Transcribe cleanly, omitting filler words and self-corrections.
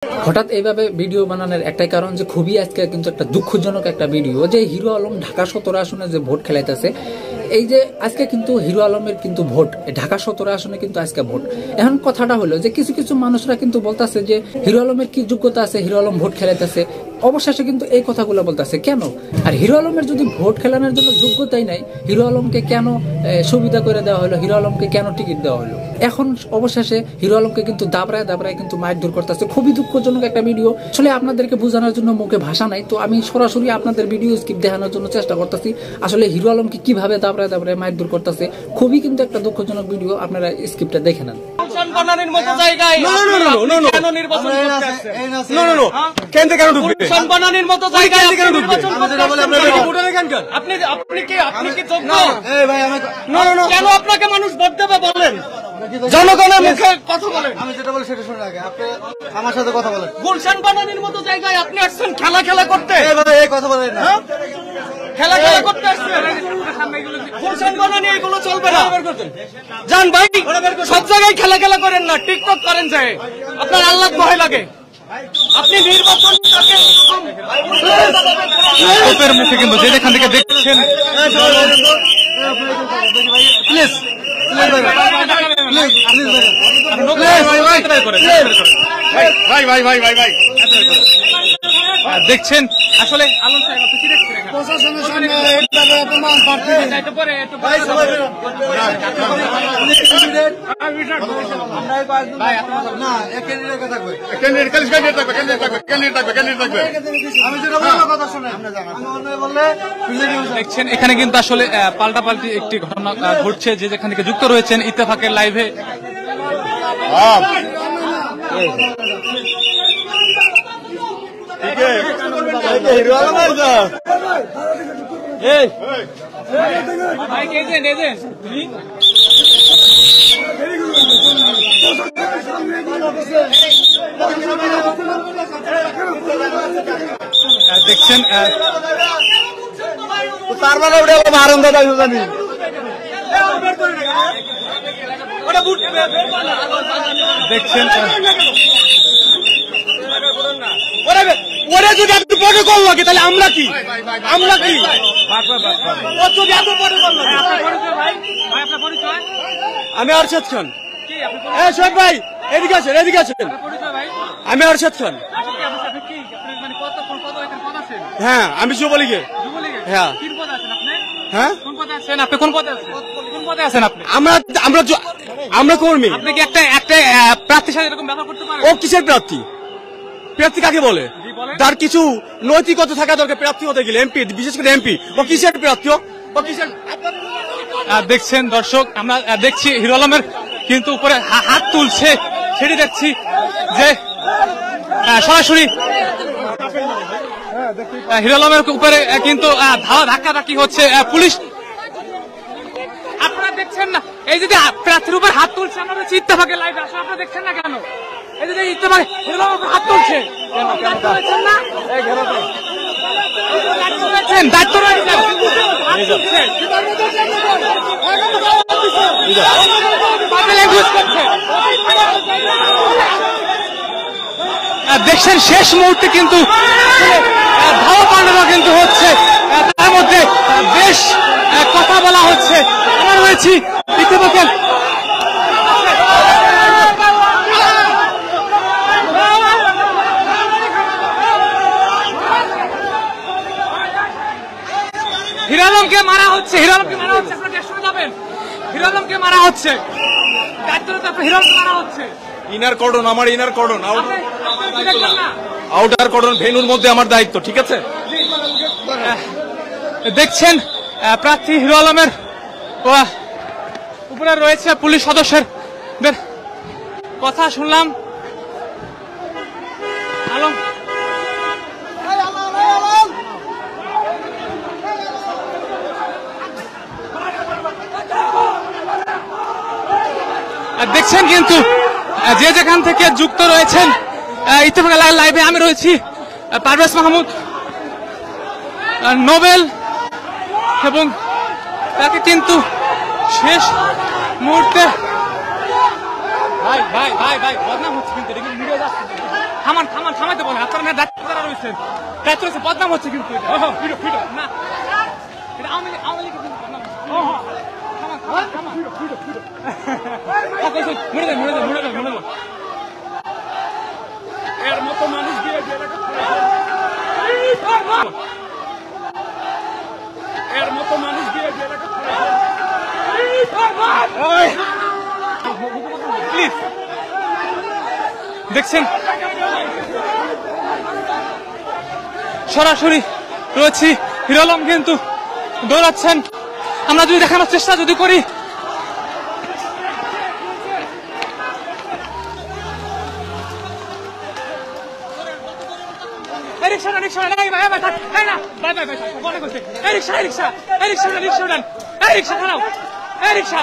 হঠাৎ এইভাবে ভিডিও বানানোর একটাই কারণ যে খুবই আজকে কিন্তু একটা দুঃখজনক একটা ভিডিও যে হিরো আলম ঢাকা 17 আসনে যে ভোট খেলাইতেছে। এই যে আজকে কিন্তু হিরো আলমের কিন্তু ভোট ঢাকা 17 আসনে কিন্তু আজকে ভোট। এখন কথাটা হলো যে কিছু কিছু মানুষরা কিন্তু বলতেছে যে হিরো আলমের কি যোগ্যতা আছে, হিরো আলম ভোট খেলাইতেছে। অবশেষে কিন্তু এই কথাগুলো বলতেছে কেন? আর হিরো আলমের যদি ভোট খেলানোর জন্য যোগ্যতাই নাই, হিরো আলমকে কেন সুবিধা করে দেওয়া হলো, হিরো আলমকে কেন টিকিট দেওয়া হলো? এখন অবশেষে হিরো আলমকে কিন্তু দাবড়ায় দাবড়ায় কিন্তু মারধর করতেছে। খুবই দুঃখজনক একটা ভিডিও। আসলে আপনাদেরকে বোঝানোর জন্য মুখে ভাষা নাই, তো আমি সরাসরি আপনাদের ভিডিও স্কিপ দেখানোর জন্য চেষ্টা করতেছি। আসলে হিরো আলমকে কিভাবে দাবড়ায় দাবড়ায় মারধর করতেছে, খুবই কিন্তু একটা দুঃখজনক ভিডিও। আপনারা স্ক্রিপ্টটা দেখে নেন। আপনাকে মানুষ ভোট দেবে বলেন, জনগণের মুখে কথা বলেন। আমি যেটা বলি সেটা শুনে আগে আপনি আমার সাথে কথা বলেন। গুলশান বানানির মতো জায়গায় আপনি আসছেন খেলা খেলা করতে। এই কথা বলেন না, খেলা খেলা করতে আসছেন। গুলশান বানানি এগুলো চলবে না। যান ভাই, সব জায়গায় খেলা খেলা করেন না, টিকটক করেন যায়। আপনার আল্লাহ ভয় লাগে। আপনি নির্বাচনটাকে মুখে কিন্তু যে যেখান থেকে দেখছেন প্লিজ দেখছেন আসলে আলম সাহেব আপনি কি দেখছেন? প্রশাসনের সামনে দেখছেন এখানে কিন্তু আসলে পাল্টাপাল্টি একটি ঘটনা ঘটছে। যে যেখান থেকে যুক্ত রয়েছেন ইত্তেফাকের লাইভে দেখছেন তার মানে ওটা আনন্দ জানি দেখছেন ওরা যদি এত বড় কল লাগে তাহলে আমরা কি আমি অর্ষদ খান। সোহেব ভাই এদিকে আছেন আমি অর্ষদ খান। হ্যাঁ আমি যুবলীগে। হ্যাঁ হ্যাঁ আপনি কোন পদে আছেন? আমরা কর্মী। আপনি কি একটা প্রার্থীর সাথে এরকম ব্যবহার করতে পারেন? ও কিসের প্রার্থী কাকে বলে? তার কিছু নৈতিকতা থাকা দরকার প্রার্থী হতে গেলে, এমপি বিশেষ করে এমপি। ও কিসের প্রার্থী? দেখছেন দর্শক, আমরা দেখছি হিরো আলমের কিন্তু উপরে হাত তুলছে, সেটি দেখছি যে সরাসরি হিরো আলমের উপরে কিন্তু ধাক্কাধাক্কি হচ্ছে পুলিশ। আপনারা দেখছেন না এই যে প্রার্থীর উপর হাত তুলছে, আমরা ইত্তেফাকের লাইভে আসলে আপনারা দেখছেন না কেন? এই যে ইত্তেফাক হিরো আলমের হাত তুলছে, দেখছেন না? দায়িত্ব রয়েছেন। দেখছেন শেষ মুহূর্তে কিন্তু ধাওয়া পাল্টানো কিন্তু হচ্ছে, তার মধ্যে বেশ কথা বলা হচ্ছে। আমরা রয়েছি ইত্তেফাকের হিরো আলমকে মারা হচ্ছে, আপনারা শুনে যাবেন। হিরো আলমকে মারা হচ্ছে, হিরো আলমকে মারা হচ্ছে। ইনার কর্ডন আমার ইনার কর্ডন, আউটার কর্ডন ভেনুর মধ্যে আমার দায়িত্ব, ঠিক আছে? দেখছেন প্রার্থী হিরো আলমের উপরে রয়েছে পুলিশ সদস্যের কথা শুনলাম। আলম দেখছেন কিন্তু যে যেখান থেকে যুক্ত রয়েছেন ইত্তেফাক লাইভে আমি রয়েছি পারভেজ মাহমুদ, নোবেল এবং তাকে কিন্তু শেষ মুহূর্তে ভাই ভাই ভাই ভাই বদনাম হচ্ছে কিন্তু ভিডিও যাচ্ছে। থামান থামান থামাইতে বলে আপনার মেয়ে দায়িত্ব রয়েছেন দায়িত্ব রয়েছে বদনাম হচ্ছে কিন্তু না এটা আওয়ামী লীগের কিন্তু বদনাম এর মতো মানুষ দিয়ে এর মতো মানুষ দিয়ে প্লিজ দেখছেন সরাসরি রয়েছি হিরো আলম কিন্তু দৌড়াচ্ছেন আমরা যদি দেখানোর চেষ্টা যদি করি রিক্সা রিক্সা রিক্সা খারাপ রিক্সা